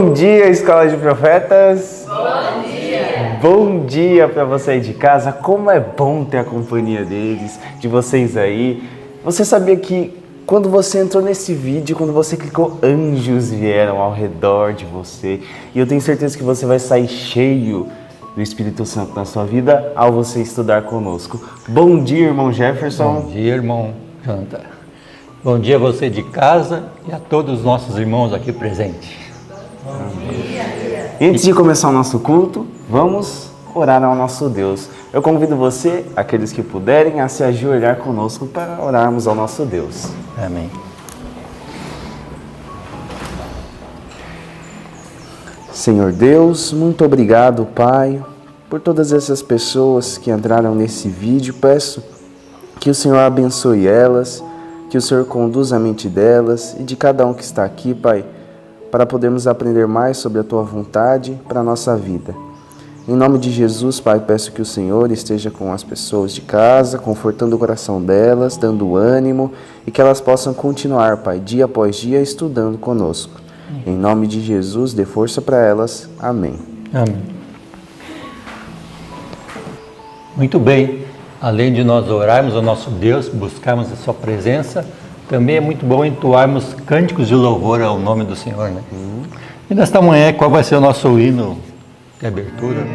Bom dia, Escola de Profetas! Bom dia! Bom dia para você aí de casa. Como é bom ter a companhia deles, de vocês aí. Você sabia que quando você entrou nesse vídeo, quando você clicou, anjos vieram ao redor de você. E eu tenho certeza que você vai sair cheio do Espírito Santo na sua vida ao você estudar conosco. Bom dia, irmão Jefferson. Bom dia, irmão Janta. Bom dia a você de casa e a todos os nossos irmãos aqui presentes. E antes de começar o nosso culto, vamos orar ao nosso Deus. Eu convido você, aqueles que puderem, a se ajoelhar conosco para orarmos ao nosso Deus. Amém. Senhor Deus, muito obrigado, Pai, por todas essas pessoas que entraram nesse vídeo. Peço que o Senhor abençoe elas, que o Senhor conduza a mente delas e de cada um que está aqui, Pai, para podermos aprender mais sobre a Tua vontade para a nossa vida. Em nome de Jesus, Pai, peço que o Senhor esteja com as pessoas de casa, confortando o coração delas, dando ânimo e que elas possam continuar, Pai, dia após dia, estudando conosco. Em nome de Jesus, dê força para elas. Amém. Amém. Muito bem. Além de nós orarmos ao nosso Deus, buscarmos a Sua presença, também é muito bom entoarmos cânticos de louvor ao nome do Senhor, né? E nesta manhã, qual vai ser o nosso hino de abertura?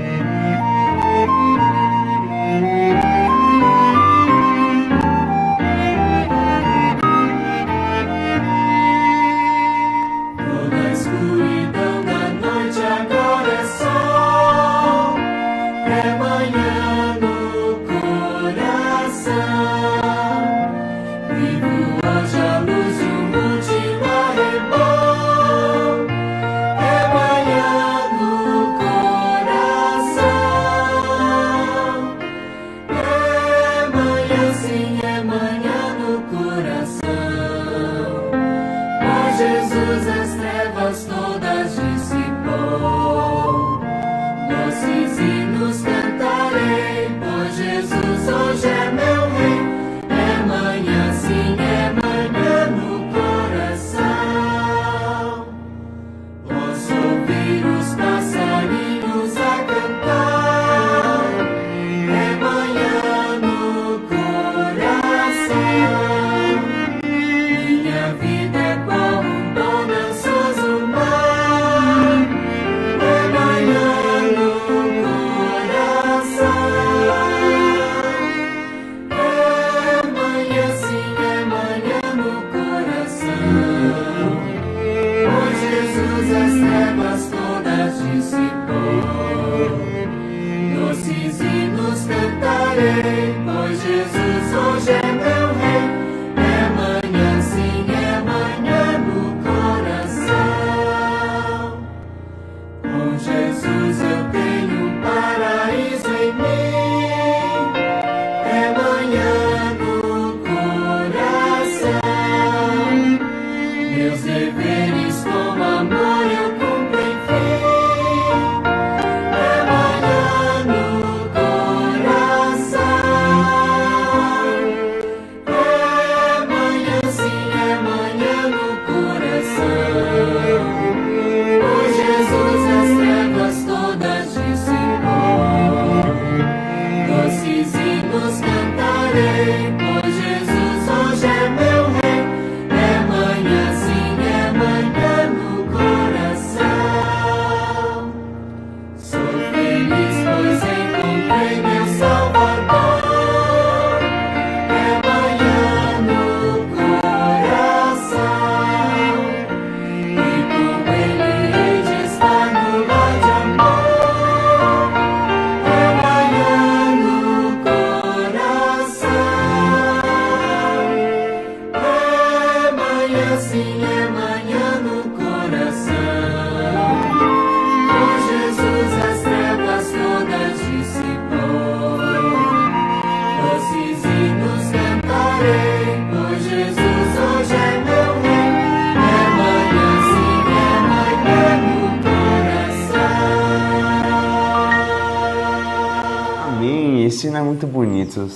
Esse hino é muito bonito.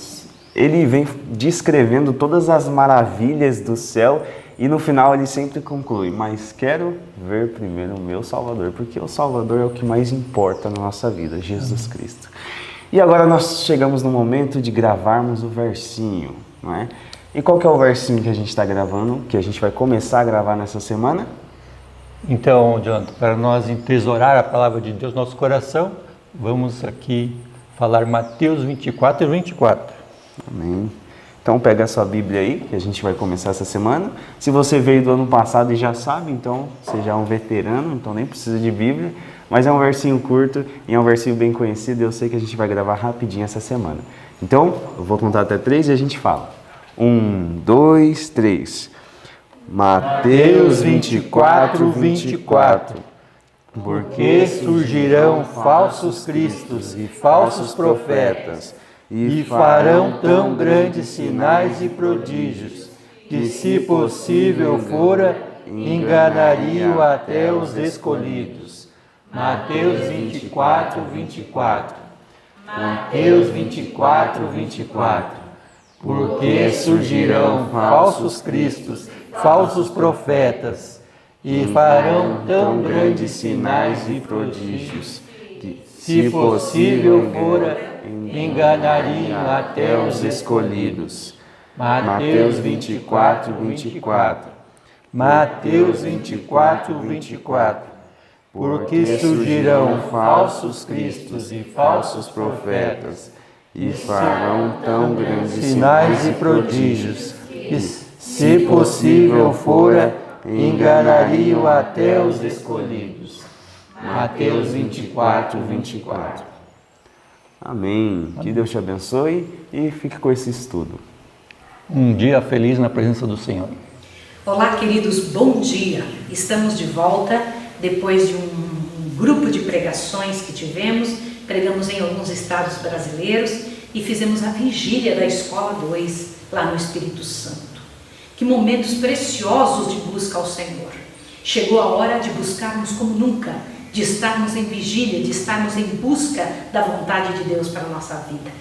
Ele vem descrevendo todas as maravilhas do céu E no final ele sempre conclui, mas quero ver primeiro o meu Salvador, porque o Salvador é o que mais importa na nossa vida, Jesus Cristo. E agora nós chegamos no momento de gravarmos o versinho, não é? E qual que é o versinho que a gente está gravando, que a gente vai começar a gravar nessa semana? Então, Jonathan, para nós entesourar a palavra de Deus no nosso coração, vamos aqui falar Mateus 24 e 24. Amém. Então pega a sua Bíblia aí, que a gente vai começar essa semana. Se você veio do ano passado e já sabe, então você já é um veterano, então nem precisa de Bíblia. Mas é um versinho curto e é um versinho bem conhecido, eu sei que a gente vai gravar rapidinho essa semana. Então, eu vou contar até 3 e a gente fala. 1, 2, 3. Mateus 24, 24. Porque surgirão falsos cristos e falsos profetas, e farão tão grandes sinais e prodígios, que, se possível fora, enganariam até os escolhidos. Mateus 24, 24. Mateus 24, 24. Porque surgirão falsos cristos, falsos profetas, e farão tão grandes sinais e prodígios, que, se possível fora, enganariam até os escolhidos. Mateus 24, 24. Mateus 24, 24. Porque surgirão falsos cristos e falsos profetas, e farão tão grandes sinais e prodígios, que, se possível fora, enganariam até os escolhidos. Mateus 24, 24. Amém. Que Deus te abençoe e fique com esse estudo. Um dia feliz na presença do Senhor. Olá, queridos, bom dia. Estamos de volta depois de um grupo de pregações que tivemos. Pregamos em alguns estados brasileiros e fizemos a vigília da Escola 2 lá no Espírito Santo. Que momentos preciosos de busca ao Senhor. Chegou a hora de buscarmos como nunca, de estarmos em vigília, de estarmos em busca da vontade de Deus para a nossa vida.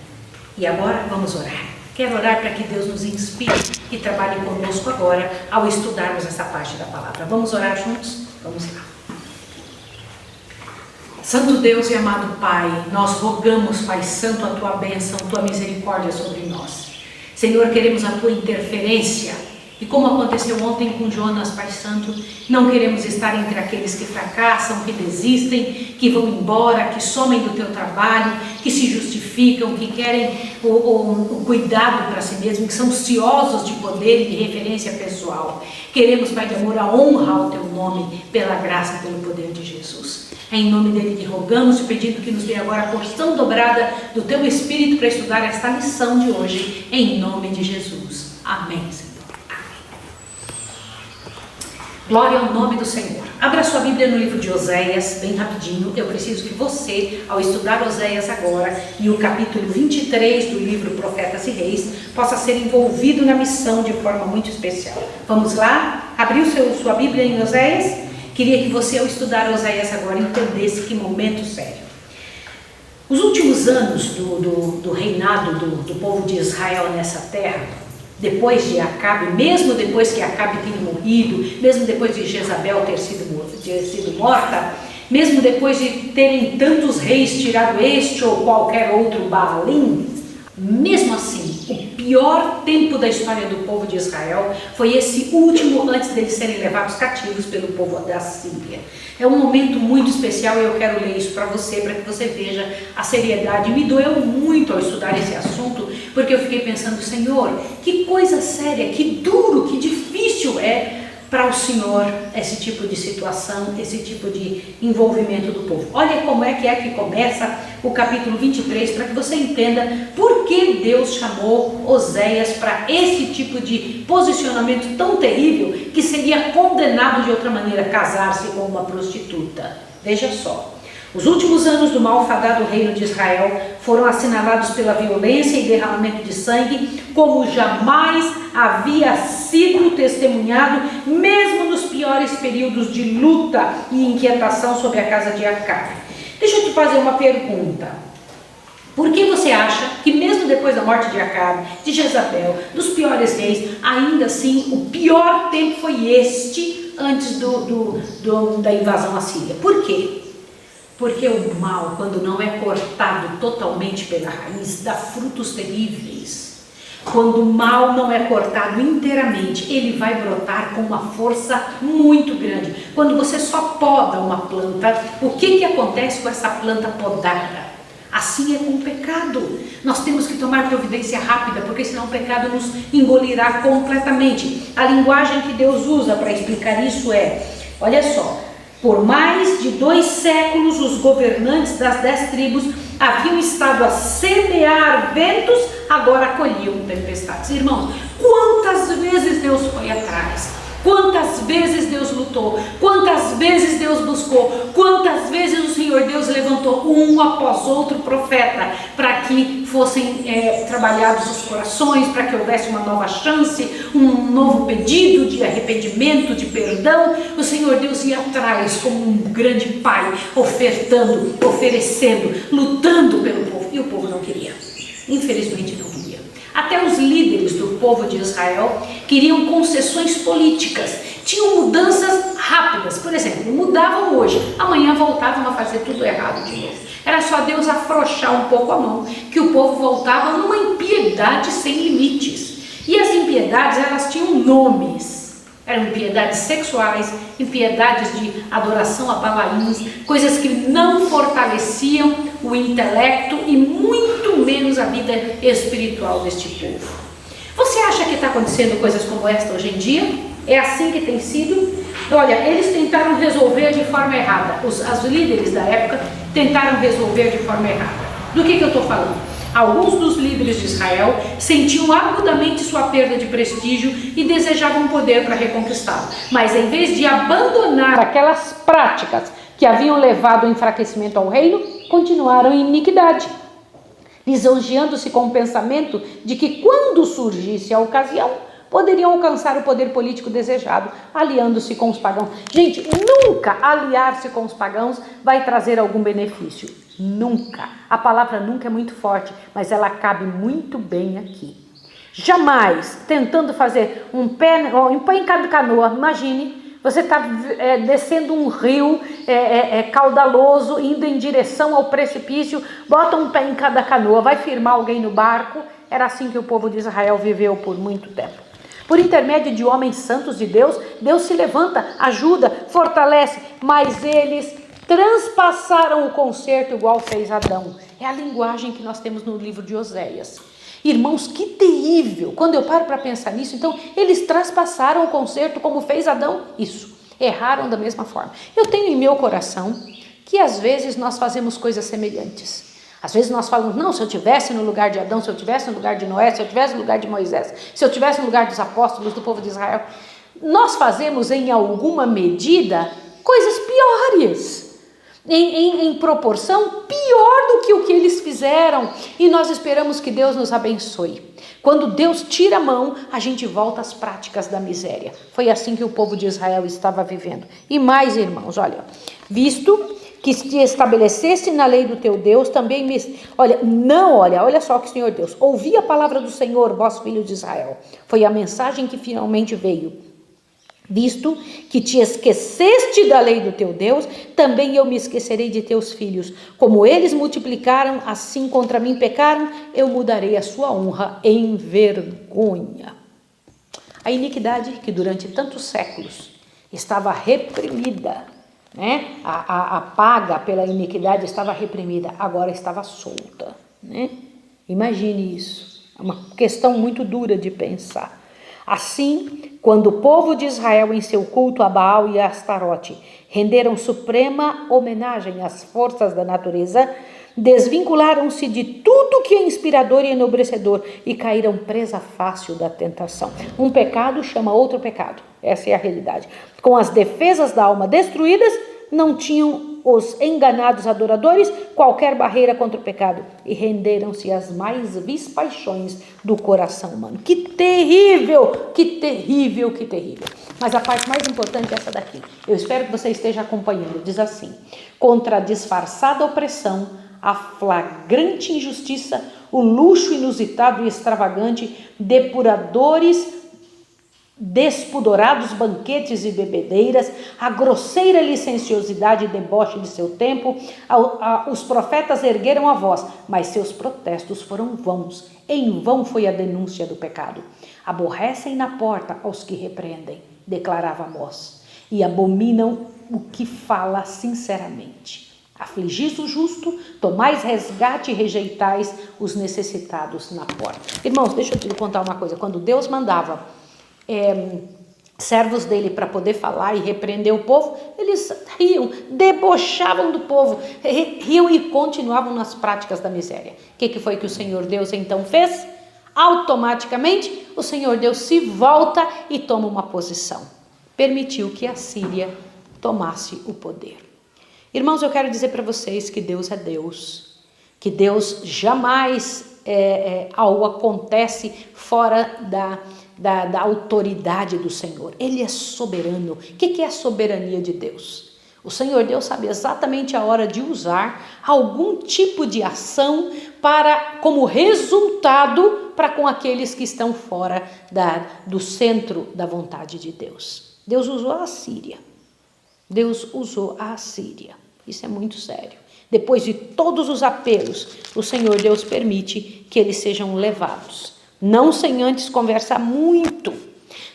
E agora vamos orar. Quero orar para que Deus nos inspire e trabalhe conosco agora ao estudarmos essa parte da palavra. Vamos orar juntos? Vamos lá. Santo Deus e amado Pai, nós rogamos, Pai Santo, a Tua bênção, a Tua misericórdia sobre nós. Senhor, queremos a Tua interferência. E como aconteceu ontem com Jonas, Pai Santo, não queremos estar entre aqueles que fracassam, que desistem, que vão embora, que somem do Teu trabalho, que se justificam, que querem o cuidado para si mesmos, que são ociosos de poder e de referência pessoal. Queremos, Pai de amor, a honra ao Teu nome, pela graça e pelo poder de Jesus. É em nome dele que rogamos, te pedindo que nos dê agora a porção dobrada do Teu Espírito para estudar esta lição de hoje, em nome de Jesus. Amém, Senhor. Glória ao nome do Senhor. Abra sua Bíblia no livro de Oséias, bem rapidinho. Eu preciso que você, ao estudar Oséias agora, e o capítulo 23 do livro Profetas e Reis, possa ser envolvido na missão de forma muito especial. Vamos lá? Abriu sua Bíblia em Oséias? Queria que você, ao estudar Oséias agora, entendesse que momento sério. Os últimos anos do reinado do povo de Israel nessa terra, depois de Acabe, mesmo depois que Acabe tenha morrido, mesmo depois de Jezabel ter sido morta, mesmo depois de terem tantos reis tirado este ou qualquer outro Baalim, mesmo assim, o pior tempo da história do povo de Israel foi esse último antes deles serem levados cativos pelo povo da Síria. É um momento muito especial e eu quero ler isso para que você veja a seriedade. Me doeu muito ao estudar esse assunto, porque eu fiquei pensando, Senhor, que coisa séria, que duro, que difícil é para o Senhor esse tipo de situação, esse tipo de envolvimento do povo. Olha como é que começa o capítulo 23, para que você entenda por que Deus chamou Oséias para esse tipo de posicionamento tão terrível, que seria condenado de outra maneira, casar-se com uma prostituta. Veja só. Os últimos anos do malfadado reino de Israel foram assinalados pela violência e derramamento de sangue como jamais havia sido testemunhado, mesmo nos piores períodos de luta e inquietação sobre a casa de Acabe. Deixa eu te fazer uma pergunta. Por que você acha que mesmo mesmo depois da morte de Acabe, de Jezabel, dos piores reis, ainda assim o pior tempo foi este antes da invasão assíria. Por quê? Porque o mal, quando não é cortado totalmente pela raiz, dá frutos terríveis. Quando o mal não é cortado inteiramente, ele vai brotar com uma força muito grande. Quando você só poda uma planta, o que acontece com essa planta podada? Assim é com o pecado. Nós temos que tomar providência rápida, porque senão o pecado nos engolirá completamente. A linguagem que Deus usa para explicar isso é, olha só, por mais de 2 séculos os governantes das 10 tribos haviam estado a semear ventos, agora colhiam tempestades. Irmãos, quantas vezes Deus foi atrás? Quantas vezes Deus lutou? Quantas vezes Deus buscou? Quantas vezes o Senhor Deus levantou um após outro profeta para que fossem trabalhados os corações, para que houvesse uma nova chance, um novo pedido de arrependimento, de perdão. O Senhor Deus ia atrás como um grande pai, ofertando, oferecendo, lutando pelo povo. E o povo não queria. Infelizmente não queria. Até os líderes do povo de Israel queriam concessões políticas, tinham mudanças rápidas. Por exemplo, mudavam hoje, amanhã voltavam a fazer tudo errado de novo. Era só Deus afrouxar um pouco a mão, que o povo voltava numa impiedade sem limites. E as impiedades, elas tinham nomes. Eram impiedades sexuais, impiedades de adoração a balaíns, coisas que não fortaleciam o intelecto e muito menos a vida espiritual deste povo. Você acha que está acontecendo coisas como esta hoje em dia? É assim que tem sido? Olha, eles tentaram resolver de forma errada. Os líderes da época tentaram resolver de forma errada. Do que eu estou falando? Alguns dos líderes de Israel sentiam agudamente sua perda de prestígio e desejavam poder para reconquistá-lo. Mas em vez de abandonar aquelas práticas que haviam levado ao enfraquecimento ao reino, continuaram em iniquidade, lisonjeando-se com o pensamento de que quando surgisse a ocasião, poderiam alcançar o poder político desejado, aliando-se com os pagãos. Gente, nunca aliar-se com os pagãos vai trazer algum benefício. Nunca. A palavra nunca é muito forte, mas ela cabe muito bem aqui. Jamais tentando fazer um pé em cada canoa. Imagine, você está descendo um rio caudaloso, indo em direção ao precipício, bota um pé em cada canoa, vai firmar alguém no barco. Era assim que o povo de Israel viveu por muito tempo. Por intermédio de homens santos de Deus, Deus se levanta, ajuda, fortalece, mas eles transpassaram o concerto igual fez Adão. É a linguagem que nós temos no livro de Oséias. Irmãos, que terrível! Quando eu paro para pensar nisso, então, eles transpassaram o concerto como fez Adão. Isso, erraram da mesma forma. Eu tenho em meu coração que às vezes nós fazemos coisas semelhantes. Às vezes nós falamos, não, se eu tivesse no lugar de Adão, se eu tivesse no lugar de Noé, se eu tivesse no lugar de Moisés, se eu tivesse no lugar dos apóstolos, do povo de Israel. Nós fazemos em alguma medida coisas piores. Em proporção pior do que o que eles fizeram, e nós esperamos que Deus nos abençoe. Quando Deus tira a mão, a gente volta às práticas da miséria. Foi assim que o povo de Israel estava vivendo. E mais, irmãos, olha, visto que te estabelecesse na lei do teu Deus, também olha só que o Senhor Deus, ouvi a palavra do Senhor, vós filhos de Israel. Foi a mensagem que finalmente veio. Visto que te esqueceste da lei do teu Deus, também eu me esquecerei de teus filhos. Como eles multiplicaram, assim contra mim pecaram, eu mudarei a sua honra em vergonha. A iniquidade que durante tantos séculos estava reprimida, né? A paga pela iniquidade estava reprimida, agora estava solta, né? Imagine isso, é uma questão muito dura de pensar. Assim, quando o povo de Israel em seu culto a Baal e a Astarote renderam suprema homenagem às forças da natureza, desvincularam-se de tudo que é inspirador e enobrecedor e caíram presa fácil da tentação. Um pecado chama outro pecado, essa é a realidade. Com as defesas da alma destruídas, não tinham os enganados adoradores qualquer barreira contra o pecado e renderam-se às mais vis paixões do coração humano. Que terrível, que terrível, que terrível. Mas a parte mais importante é essa daqui. Eu espero que você esteja acompanhando. Diz assim: contra a disfarçada opressão, a flagrante injustiça, o luxo inusitado e extravagante, depuradores, despundorados banquetes e bebedeiras, a grosseira licenciosidade e deboche de seu tempo. Os profetas ergueram a voz, mas seus protestos foram vãos. Em vão foi a denúncia do pecado. Aborrecem na porta aos que repreendem, declarava Amós, e abominam o que fala sinceramente. Afligis o justo, tomais resgate e rejeitais os necessitados na porta. Irmãos, deixa eu te contar uma coisa. Quando Deus mandava servos dele para poder falar e repreender o povo, eles riam, debochavam do povo, riam e continuavam nas práticas da miséria. O que foi que o Senhor Deus então fez? Automaticamente, o Senhor Deus se volta e toma uma posição. Permitiu que a Síria tomasse o poder. Irmãos, eu quero dizer para vocês que Deus é Deus, que Deus jamais algo acontece fora da autoridade do Senhor. Ele é soberano. O que é a soberania de Deus? O Senhor Deus sabe exatamente a hora de usar algum tipo de ação como resultado para com aqueles que estão fora do centro da vontade de Deus. Deus usou a Síria. Deus usou a Síria. Isso é muito sério. Depois de todos os apelos, o Senhor Deus permite que eles sejam levados. Não sem antes conversar muito.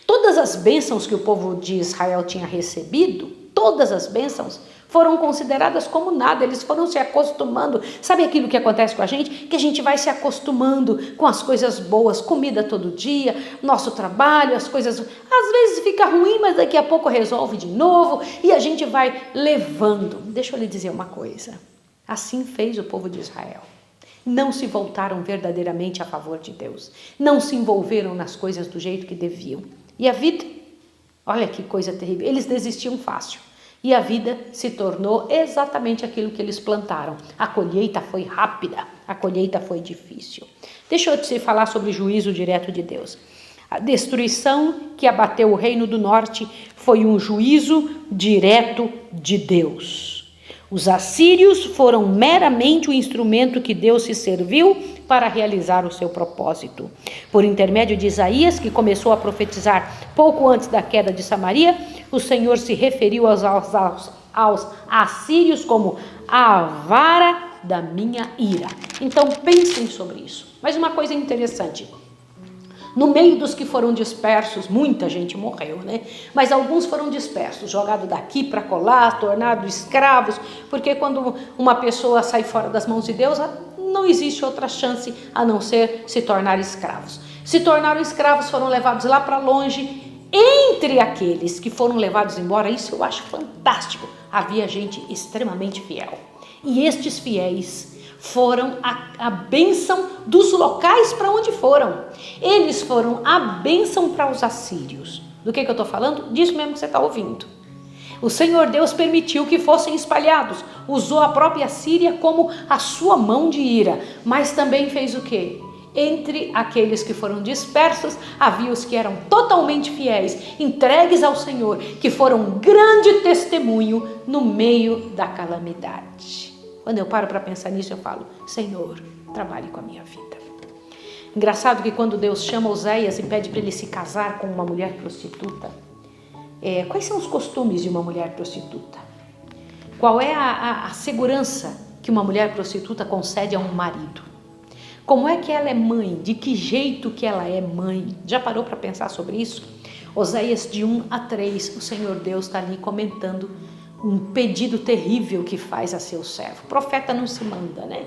Todas as bênçãos que o povo de Israel tinha recebido, todas as bênçãos foram consideradas como nada, eles foram se acostumando. Sabe aquilo que acontece com a gente? Que a gente vai se acostumando com as coisas boas, comida todo dia, nosso trabalho, as coisas... Às vezes fica ruim, mas daqui a pouco resolve de novo e a gente vai levando. Deixa eu lhe dizer uma coisa. Assim fez o povo de Israel. Não se voltaram verdadeiramente a favor de Deus. Não se envolveram nas coisas do jeito que deviam. E a vida, olha que coisa terrível, eles desistiam fácil. E a vida se tornou exatamente aquilo que eles plantaram. A colheita foi rápida, a colheita foi difícil. Deixa eu te falar sobre o juízo direto de Deus. A destruição que abateu o reino do norte foi um juízo direto de Deus. Os assírios foram meramente o instrumento que Deus se serviu para realizar o seu propósito. Por intermédio de Isaías, que começou a profetizar pouco antes da queda de Samaria, o Senhor se referiu aos assírios como a vara da minha ira. Então pensem sobre isso. Mas uma coisa interessante. No meio dos que foram dispersos, muita gente morreu, né? Mas alguns foram dispersos, jogados daqui para colar, tornados escravos, porque quando uma pessoa sai fora das mãos de Deus, não existe outra chance a não ser se tornar escravos. Se tornaram escravos, foram levados lá para longe. Entre aqueles que foram levados embora, isso eu acho fantástico, havia gente extremamente fiel. E estes fiéis foram a bênção dos locais para onde foram. Eles foram a bênção para os assírios. Do que eu estou falando? Disso mesmo que você está ouvindo. O Senhor Deus permitiu que fossem espalhados. Usou a própria Síria como a sua mão de ira. Mas também fez o quê? Entre aqueles que foram dispersos, havia os que eram totalmente fiéis, entregues ao Senhor, que foram um grande testemunho no meio da calamidade. Quando eu paro para pensar nisso, eu falo, Senhor, trabalhe com a minha vida. Engraçado que quando Deus chama Oséias e pede para ele se casar com uma mulher prostituta, quais são os costumes de uma mulher prostituta? Qual é a segurança que uma mulher prostituta concede a um marido? Como é que ela é mãe? De que jeito que ela é mãe? Já parou para pensar sobre isso? Oséias de 1 a 3, o Senhor Deus está ali comentando um pedido terrível que faz a seu servo. Profeta não se manda, né?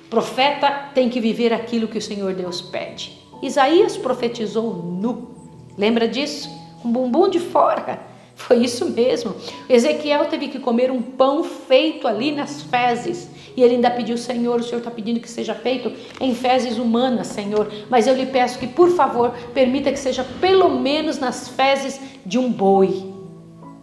Profeta tem que viver aquilo que o Senhor Deus pede. Isaías profetizou nu. Lembra disso? Com o bumbum de fora. Foi isso mesmo. Ezequiel teve que comer um pão feito ali nas fezes. E ele ainda pediu, Senhor, o Senhor está pedindo que seja feito em fezes humanas, Senhor. Mas eu lhe peço que, por favor, permita que seja pelo menos nas fezes de um boi.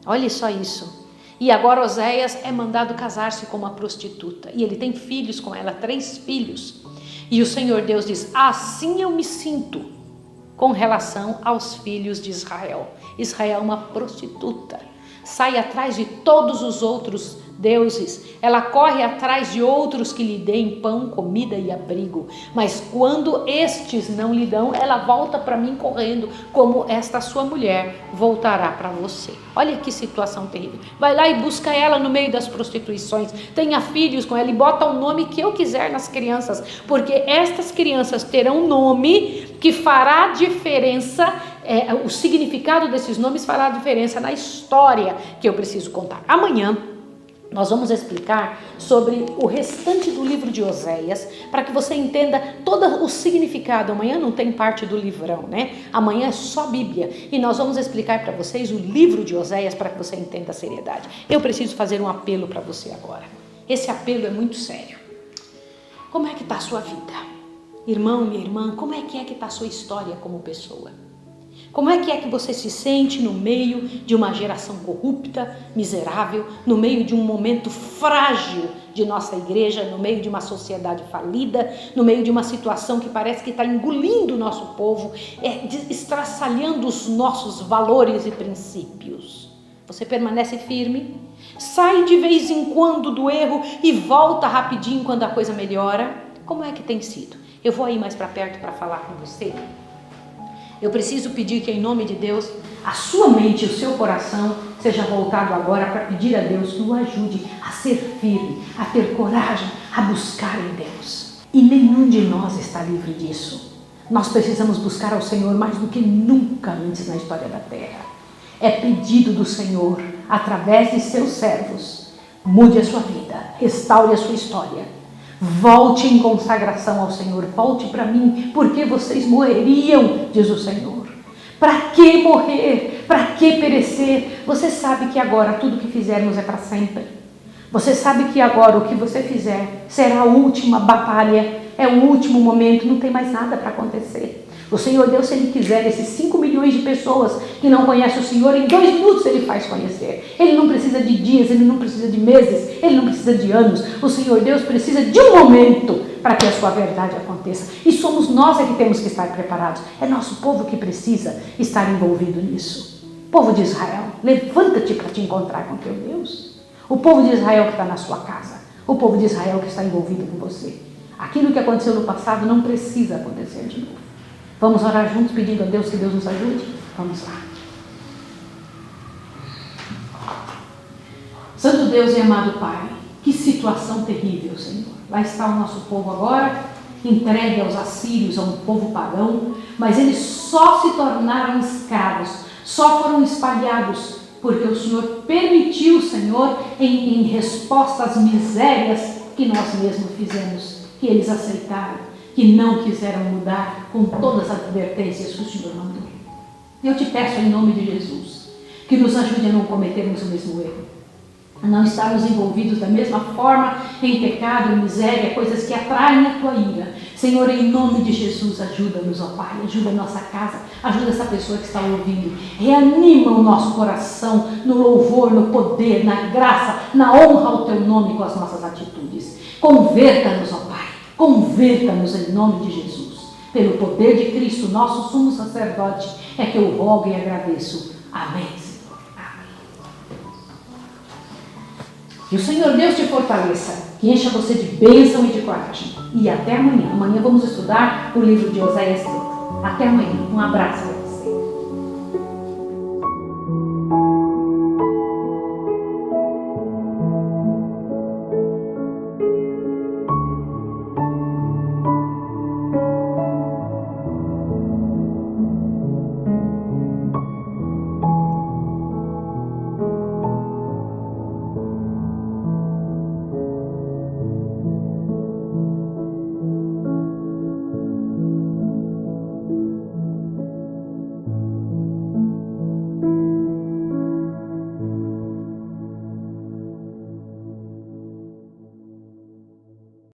Olha só isso. E agora Oséias é mandado casar-se com uma prostituta. E ele tem filhos com ela, 3 filhos. E o Senhor Deus diz, assim eu me sinto com relação aos filhos de Israel. Israel é uma prostituta. Sai atrás de todos os outros deuses. Ela corre atrás de outros que lhe deem pão, comida e abrigo. Mas quando estes não lhe dão, ela volta para mim correndo, como esta sua mulher voltará para você. Olha que situação terrível. Vai lá e busca ela no meio das prostituições. Tenha filhos com ela e bota o nome que eu quiser nas crianças. Porque estas crianças terão nome que fará diferença. O significado desses nomes fará diferença na história que eu preciso contar. Amanhã nós vamos explicar sobre o restante do livro de Oséias, para que você entenda todo o significado. Amanhã não tem parte do livrão, né? Amanhã é só Bíblia. E nós vamos explicar para vocês o livro de Oséias, para que você entenda a seriedade. Eu preciso fazer um apelo para você agora. Esse apelo é muito sério. Como é que está a sua vida? Irmão, minha irmã, como é que está a sua história como pessoa? Como é que você se sente no meio de uma geração corrupta, miserável, no meio de um momento frágil de nossa igreja, no meio de uma sociedade falida, no meio de uma situação que parece que está engolindo o nosso povo, estraçalhando os nossos valores e princípios? Você permanece firme? Sai de vez em quando do erro e volta rapidinho quando a coisa melhora? Como é que tem sido? Eu vou aí mais para perto para falar com você. Eu preciso pedir que, em nome de Deus, a sua mente e o seu coração seja voltado agora para pedir a Deus que o ajude a ser firme, a ter coragem, a buscar em Deus. E nenhum de nós está livre disso. Nós precisamos buscar ao Senhor mais do que nunca antes na história da terra. É pedido do Senhor, através de seus servos, mude a sua vida, restaure a sua história. Volte em consagração ao Senhor, volte para mim, porque vocês morreriam, diz o Senhor. Para que morrer? Para que perecer? Você sabe que agora tudo que fizermos é para sempre. Você sabe que agora o que você fizer será a última batalha, é o último momento, não tem mais nada para acontecer. O Senhor Deus, se Ele quiser, esses 5 milhões de pessoas que não conhecem o Senhor, em 2 minutos Ele faz conhecer. Ele não precisa de dias, Ele não precisa de meses, Ele não precisa de anos. O Senhor Deus precisa de um momento para que a sua verdade aconteça. E somos nós que temos que estar preparados. É nosso povo que precisa estar envolvido nisso. Povo de Israel, levanta-te para te encontrar com teu Deus. O povo de Israel que está na sua casa. O povo de Israel que está envolvido com você. Aquilo que aconteceu no passado não precisa acontecer de novo. Vamos orar juntos pedindo a Deus que Deus nos ajude? Vamos lá. Santo Deus e amado Pai, que situação terrível, Senhor. Lá está o nosso povo agora, entregue aos assírios, a um povo pagão, mas eles só se tornaram escravos, só foram espalhados, porque o Senhor permitiu, Senhor, em resposta às misérias que nós mesmos fizemos, que eles aceitaram, que não quiseram mudar com todas as advertências que o Senhor mandou. Eu te peço em nome de Jesus, que nos ajude a não cometermos o mesmo erro, a não estarmos envolvidos da mesma forma em pecado, em miséria, coisas que atraem a tua ira. Senhor, em nome de Jesus, ajuda-nos, ó Pai, ajuda a nossa casa, ajuda essa pessoa que está ouvindo, reanima o nosso coração no louvor, no poder, na graça, na honra ao teu nome com as nossas atitudes. Converta-nos, ó Pai. Converta-nos em nome de Jesus. Pelo poder de Cristo, nosso sumo sacerdote, é que eu rogo e agradeço. Amém, Senhor. Amém. Que o Senhor Deus te fortaleça, que encha você de bênção e de coragem. E até amanhã. Amanhã vamos estudar o livro de Oséias. Até amanhã. Um abraço.